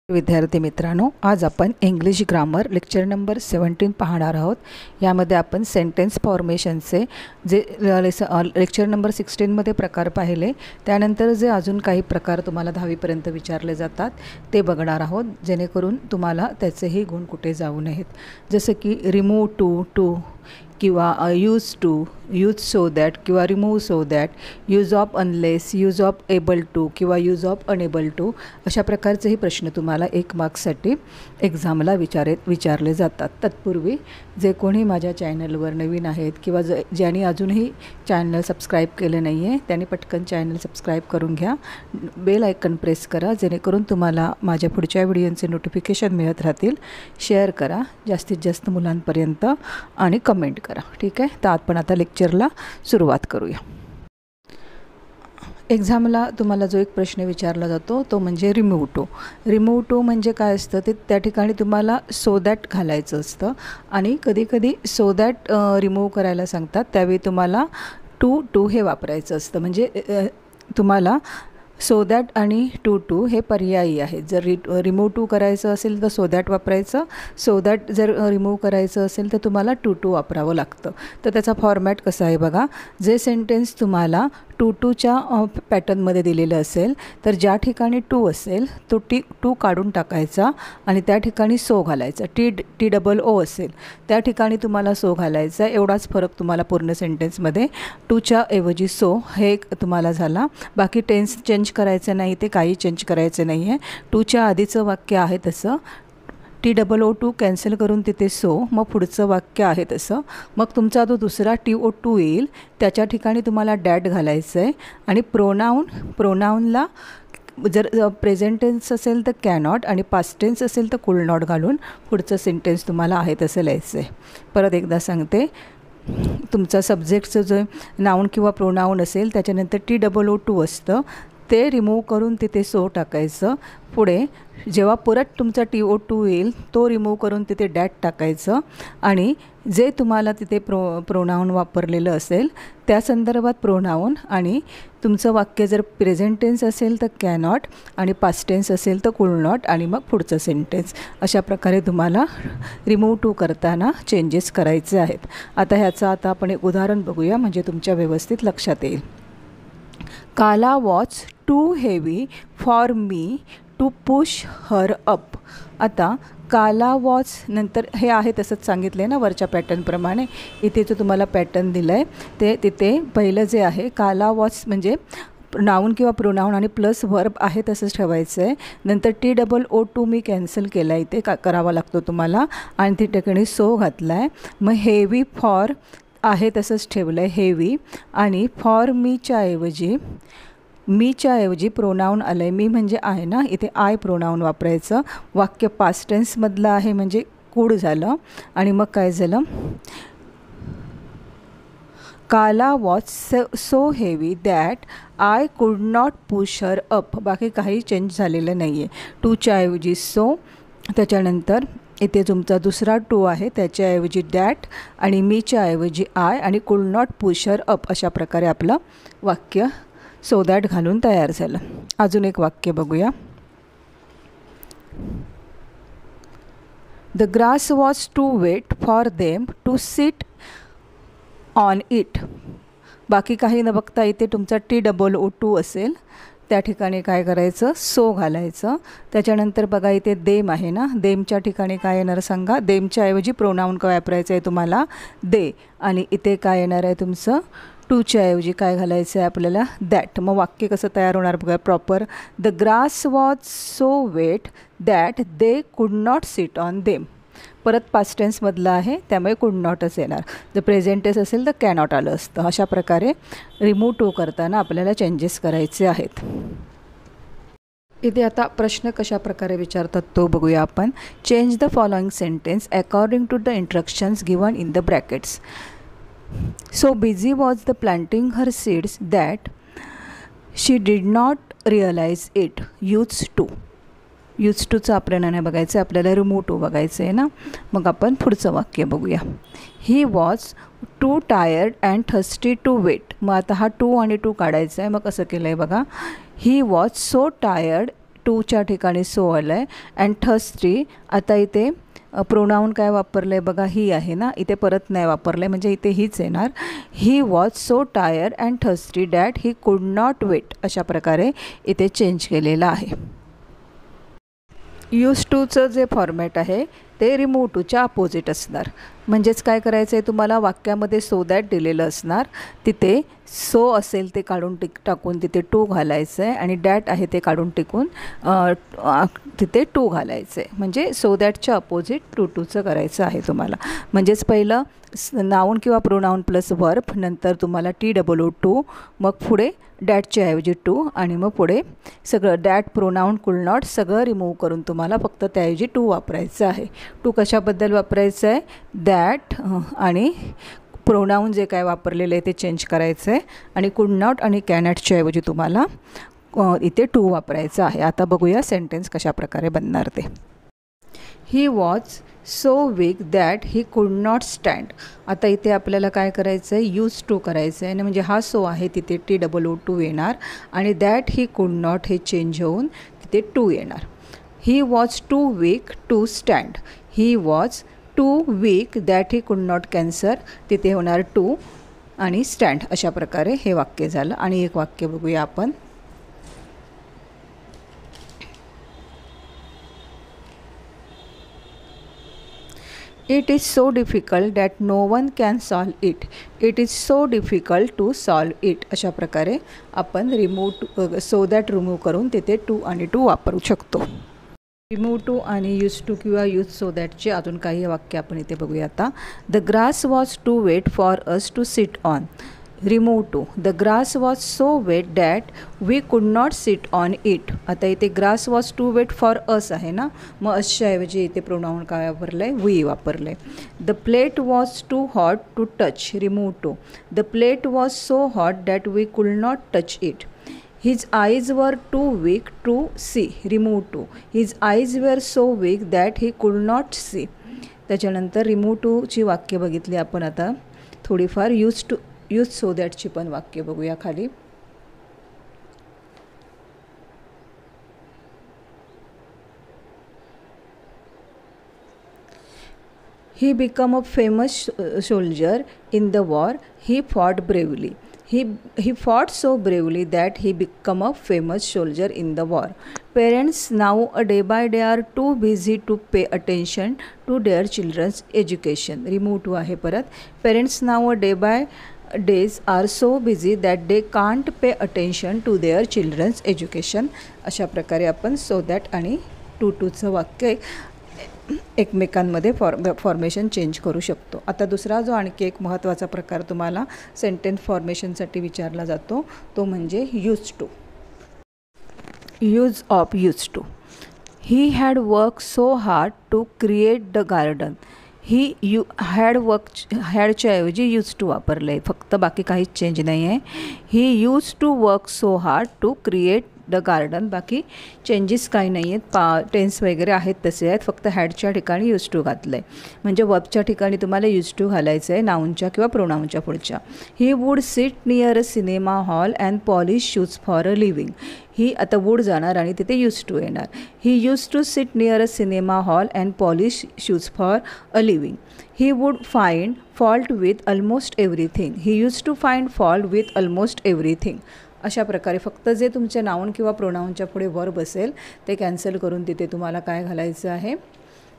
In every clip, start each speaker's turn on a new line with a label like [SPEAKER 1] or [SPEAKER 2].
[SPEAKER 1] विद्यार्थी मित्रांनो, आज आपण इंग्लिश ग्रामर लेक्चर नंबर 17 पाहणार आहोत। यामध्ये आपण सेंटेन्स फॉर्मेशनचे जे लेक्चर नंबर 16 मध्ये प्रकार पाहिले, त्यानंतर जे अजून काही प्रकार तुम्हाला 10वी पर्यंत विचारले जातात ते बघणार आहोत, जेणेकरून तुम्हाला त्याचेही गुण कुठे जाऊ नयेत। जसे की रिमूव्ह टू किंवा use to, use so that किंवा remove so that, use of unless, use of able to किंवा यूज ऑफ अनेबल टू, अशा प्रकारचेही प्रश्न तुम्हाला 1 मार्क्ससाठी एक्झामला विचारले जातात। तत्पूर्वी जे कोणी माझ्या चॅनलवर नवीन आहेत किंवा ज्यांनी अजूनही चॅनल सबस्क्राईब केले नाही आहे त्यांनी पटकन चॅनल सबस्क्राईब करून घ्या, बेल आयकन प्रेस करा, जेणेकरून तुम्हाला माझ्या पुढच्या व्हिडिओचे नोटिफिकेशन मिळत राहतील। शेअर करा जास्तीत जास्त मुलांपर्यंत आणि कमेंट करा। ठीक आहे, तर आपण आता लेक्चरला सुरुवात करूया। एक्झामला तुम्हाला जो एक प्रश्न विचारला जातो तो म्हणजे रिमूव्ह टू। रिमूव्ह टू म्हणजे काय असतं, ते त्या ठिकाणी तुम्हाला सो दॅट घालायचं असतं आणि कधीकधी सो दॅट रिमूव्ह करायला सांगतात, त्यावेळी तुम्हाला टू हे वापरायचं असतं। म्हणजे तुम्हाला सो दॅट आणि टू हे पर्यायी आहेत। जर रिमूव्ह टू करायचं असेल तर सो दॅट वापरायचं, सो दॅट जर रिमूव्ह करायचं असेल तर तुम्हाला टू वापरावं लागतं। तर त्याचा फॉर्मॅट कसा आहे बघा, जे सेंटेन्स तुम्हाला टूच्या पॅटर्नमध्ये दिलेलं असेल तर ज्या ठिकाणी टू असेल तो टू काढून टाकायचा आणि त्या ठिकाणी सो घालायचा। TOO असेल त्या ठिकाणी तुम्हाला सो घालायचा। एवढाच फरक तुम्हाला पूर्ण सेंटेन्समध्ये, टूच्या ऐवजी सो हे तुम्हाला झाला। बाकी टेन्स चेंज करायचं नाही, ते काही चेंज करायचं नाही आहे। टूच्या आधीचं वाक्य आहे तसं, TOO कॅन्सल करून तिथे सो, मग पुढचं वाक्य आहे तसं। मग तुमचा जो दुसरा TOO येईल त्याच्या ठिकाणी तुम्हाला डॅट घालायचं आहे आणि प्रोनाऊनला जर प्रेझेंट टेन्स असेल तर कॅनॉट आणि पास्ट टेन्स असेल तर कुल नॉट घालून पुढचं सेंटेन्स तुम्हाला आहे तसं लिहायचं आहे। परत एकदा सांगते, तुमचा सब्जेक्टचं जो नाऊन किंवा प्रोनाऊन असेल त्याच्यानंतर TOO असतं, ते रिमूव्ह करून तिथे सो टाकायचं। पुढे जेव्हा परत तुमचा TOO येईल तो रिमूव्ह करून तिथे डॅट टाकायचं आणि जे तुम्हाला तिथे प्रोनाऊन वापरलेलं असेल त्या संदर्भात प्रोनाऊन, आणि तुमचं वाक्य जर प्रेझेंट टेन्स असेल तर कॅनॉट आणि पास्ट टेन्स असेल तर कुल नॉट, आणि मग पुढचं सेंटेन्स। अशा प्रकारे तुम्हाला रिमूव्ह टू करताना चेंजेस करायचे आहेत। आता ह्याचं आपण एक उदाहरण बघूया, म्हणजे तुमच्या व्यवस्थित लक्षात येईल। Kala was too heavy for me to push her up. आता काला वॉज नंतर हे आहे तसंच सांगितलं आहे ना वरच्या पॅटर्नप्रमाणे, इथे जो तुम्हाला पॅटर्न दिलं आहे ते तिथे पहिलं जे आहे काला वॉज म्हणजे नाऊन किंवा प्रोनाऊन आणि प्लस वर्ब आहे तसंच ठेवायचं आहे। नंतर TOO मी कॅन्सल केला, इथे करावा लागतो तुम्हाला, आणि ती ठिकाणी सो घातला आहे। मग हेवी फॉर आहे तसंच ठेवलं आहे हेवी, आणि फॉर मीच्या ऐवजी प्रोनाऊन आलं आहे। मी म्हणजे आहे ना, इथे आय प्रोनाऊन वापरायचं। वाक्य पास्ट टेन्समधलं आहे म्हणजे कुड झालं, आणि मग काय झालं, काला was so heavy that I could not push her up. बाकी काही चेंज झालेलं नाही आहे। टूच्या ऐवजी सो, त्याच्यानंतर इथे तुमचा दुसरा टू आहे त्याच्याऐवजी डॅट, आणि मीच्या ऐवजी आय, आणि कुड नॉट पुश हर अप। अशा प्रकारे आपलं वाक्य सो दॅट घालून तयार झालं। अजून एक वाक्य बघूया। The grass was too wet for them to sit on it. बाकी काही न बघता इथे तुमचा TOO असेल त्या ठिकाणी काय करायचं, सो घालायचं। त्याच्यानंतर बघा इथे देम आहे ना, देमच्या ठिकाणी काय येणार सांगा, देमच्या ऐवजी प्रोनाऊन काय वापरायचं आहे तुम्हाला, दे, आणि इथे काय येणार आहे तुमचं, टूच्या ऐवजी काय घालायचं आहे आपल्याला, दॅट। मग वाक्य कसं तयार होणार बघा proper, the grass was so wet that they could not sit on them. परत पास्ट टेन्समधलं आहे त्यामुळे कुड नॉटच येणार, जर प्रेझेंट टेन्स असेल तर कॅनॉट आलं असतं। अशा प्रकारे रिमूव्ह टू करताना आपल्याला चेंजेस करायचे आहेत। इथे आता प्रश्न कशा प्रकारे विचारतात तो बघूया आपण। Change the following sentence according to the instructions given in the brackets. So busy was the planting her seeds that she did not realize it. Used toचं आपल्याला नाही बघायचं, आपल्याला रिमूव्ह टू बघायचं आहे ना। मग आपण पुढचं वाक्य बघूया। He was too tired and thirsty to wait. मग आता हा टू आणि टू काढायचा आहे, मग कसं केलं आहे बघा, ही वॉज सो टायर्ड टूच्या ठिकाणी सो आलं आहे. अँड थर्स्टी, आता इथे प्रोनाऊन काय वापरलं आहे बघा, ही आहे ना, इथे परत नाही वापरलं आहे म्हणजे इथे हीच येणार. He was so tired and thirsty that he could not weight, अशा प्रकारे इथे चेंज केलेलं आहे. यूज टूचं जे फॉर्मॅट आहे ते रिमूव्ह टूच्या अपोजिट असणार. म्हणजेच काय करायचं आहे तुम्हाला, वाक्यामध्ये सो दॅट दिलेलं असणार, तिथे सो असेल ते काढून टाकून तिथे टू घालायचं आहे आणि डॅट आहे ते काढून टिकून तिथे टू घालायचं आहे. म्हणजे सो दॅटच्या अपोजिट टूचं करायचं आहे तुम्हाला. म्हणजेच पहिलं नाऊन किंवा प्रोनाऊन प्लस वर्ब, नंतर तुम्हाला TOO टू, मग पुढे डॅटच्या ऐवजी टू आणि मग पुढे सगळं डॅट, प्रोनाऊन, कुड नॉट सगळं रिमूव्ह करून तुम्हाला फक्त त्याऐवजी टू वापरायचं आहे. टू कशाबद्दल वापरायचं आहे, दॅट आणि प्रोनाऊन जे काय वापरलेलं आहे ते चेंज करायचं आहे आणि कुड नॉट आणि कॅनॅटच्या ऐवजी तुम्हाला इथे टू वापरायचं आहे. आता बघूया सेंटेन्स कशा प्रकारे बनणार ते. He was so weak that he could not stand. आता इथे आपल्याला काय करायचं आहे, यूज टू करायचं आहे आणि म्हणजे हा सो आहे तिथे TOO येणार आणि दॅट ही कुड नॉट हे चेंज होऊन तिथे टू येणार. He was too weak to stand. He was too weak that he could not cancer, तिथे होणार टू आणि स्टँड. अशा प्रकारे हे वाक्य झालं. आणि एक वाक्य बघूया आपण. It is so difficult that no one can solve it. It is so difficult to solve it. अशा प्रकारे आपण रिमूव्ह सो दॅट रिमूव्ह करून तिथे टू आणि टू वापरू शकतो. Remove too and use too किंवा यूज सो दॅटचे अजून काही वाक्य आपण इथे बघूया आता. The grass was too wet for us to sit on. Remove too, the grass was so wet that we could not sit on it. आता इथे grass was too wet for us आहे ना, मग असच्या ऐवजी इथे प्रोनाऊन काय वापरलं आहे, वी वापरलं आहे. The plate was too hot to touch. Remove too, the plate was so hot that we could not touch it. His eyes were too weak to see. Remove to, his eyes were so weak that he could not see. त्याच्यानंतर remove टूची वाक्य बघितली आपण. आता थोडीफार use so दॅटची पण वाक्य बघूया खाली. He became a famous soldier in the war. He fought bravely. He fought so bravely that he became a famous soldier in the war. Parents now day by day are too busy to pay attention to their children's education. Remove to आहे परत. Parents now day by days are so busy that they can't pay attention to their children's education. अशा प्रकारे आपण so that आणि टूचं वाक्य एकमेकांमध्ये formation change करू शकतो. आता दुसरा जो आणखी एक महत्त्वाचा प्रकार तुम्हाला सेंटेन्स फॉर्मेशनसाठी विचारला जातो तो म्हणजे used to. Used of used to. He had work so hard to create the garden. He हॅडच्या ऐवजी यूज टू वापरलं आहे, फक्त बाकी काहीच चेंज नाही आहे. He used to work so hard to create the garden. बाकी चेंजेस काही नाही आहेत, टेन्स वगैरे आहेत तसे आहेत, फक्त हॅडच्या ठिकाणी यूज टू घातलं आहे. म्हणजे वर्बच्या ठिकाणी तुम्हाला यूज टू घालायचं आहे नाऊनच्या किंवा प्रोनाऊनच्या पुढच्या. He would sit near a cinema hall and polish shoes for a living. He आता वूड जाणार आणि तिथे यूज टू येणार. He used to sit near a cinema hall and polish shoes for a living. He would find fault with almost everything. He used to find fault with almost everything. अशा प्रकारे फक्त जे तुमच्या noun किंवा प्रोनाऊनच्या पुढे verb असेल ते cancel करून तिथे तुम्हाला काय घालायचं आहे,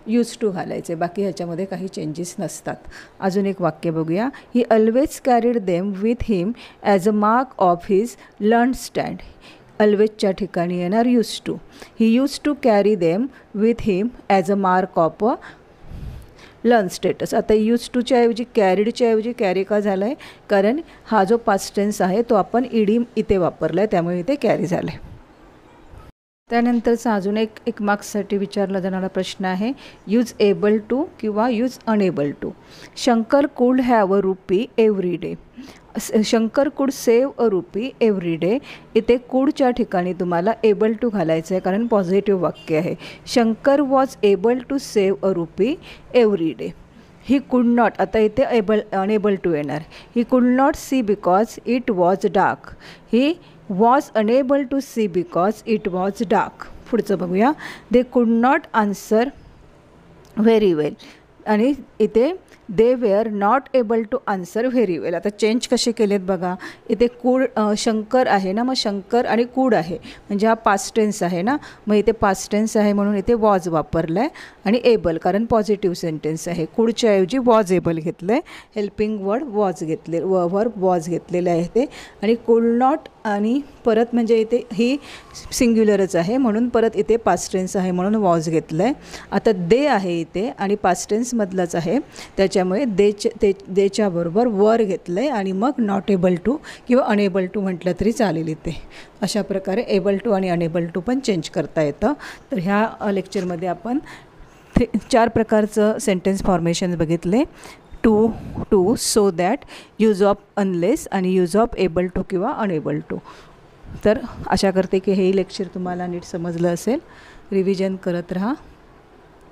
[SPEAKER 1] यूज टू घालायचे. बाकी ह्याच्यामध्ये काही चेंजेस नसतात. अजून एक वाक्य बघूया. He always carried them with him as a mark of his learn stand. ऑलवेजच्या ठिकाणी येणार used to. He used to carry them with him as a mark of a learn status. आता यूज टूच्या ऐवजी कॅरीडच्या ऐवजी कॅरी का झालं आहे, कारण हा जो पास्ट टेन्स आहे तो आपण ईडी इथे वापरला आहे, त्यामुळे इथे कॅरी झालं आहे. त्यानंतरचा अजून एक मार्क्ससाठी विचारला जाणारा प्रश्न आहे यूज एबल टू किंवा यूज अनेबल टू. शंकर कुड have a rupee every day. Shankar कुड save a rupee every day. इथे कुडच्या ठिकाणी तुम्हाला एबल टू घालायचं आहे कारण पॉझिटिव्ह वाक्य आहे. Shankar was able to save a rupee every day. He could not, आता इथे अनेबल टू येणार. He could not see because it was dark. He was unable to see because it was dark. पुढचं बघूया. दे could not answer very well. आणि इथे they were not able to answer very well. आता change कसे केलेत बघा. इथे कूड शंकर आहे ना, मग शंकर आणि कूड आहे म्हणजे हा पास्ट टेन्स आहे ना, मग इथे पास्ट टेन्स आहे म्हणून इथे वॉज वापरलं आहे. आणि एबल कारण पॉझिटिव्ह सेंटेन्स आहे, कूडच्या ऐवजी वॉज एबल घेतलं आहे. हेल्पिंग वर्ड वॉज घेतले, वर्ब वॉज घेतलेलं आहे ते. आणि कुड नॉट आणि परत म्हणजे इथे ही सिंग्युलरच आहे म्हणून परत इथे पास्ट टेन्स आहे म्हणून वॉज घेतलं आहे. आता दे आहे इथे आणि पास्ट टेन्समधलंच आहे, त्याच्यामुळे देच्या बरोबर वर घेतलं आहे आणि मग नॉट एबल टू किंवा अनेबल टू म्हटलं तरी चालेल इथे. अशा प्रकारे एबल टू आणि अनेबल टू पण चेंज करता येतं. तर ह्या लेक्चरमध्ये आपण 4 प्रकारचं सेंटेन्स फॉर्मेशन बघितले. Too, so that, use of unless आणि यूज ऑफ एबल टू किंवा अनेबल टू. तर आशा करते की हे लेक्चर तुम्हाला नीट समजलं असेल. रिव्हिजन करत राहा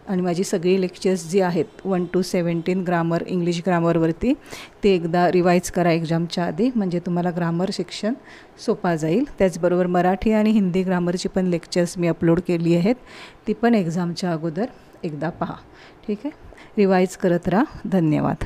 [SPEAKER 1] आणि माझी सगळी लेक्चर्स जी आहेत 1 to 17 ग्रामर, इंग्लिश ग्रामरवरती ते एकदा रिवाईज करा एक्झामच्या आधी, म्हणजे तुम्हाला ग्रामर शिक्षण सोपा जाईल. त्याचबरोबर मराठी आणि हिंदी ग्रामरची पण लेक्चर्स मी अपलोड केली आहेत, ती पण एक्झामच्या अगोदर एकदा पहा. ठीक आहे, रिवाईज करत राहा. धन्यवाद.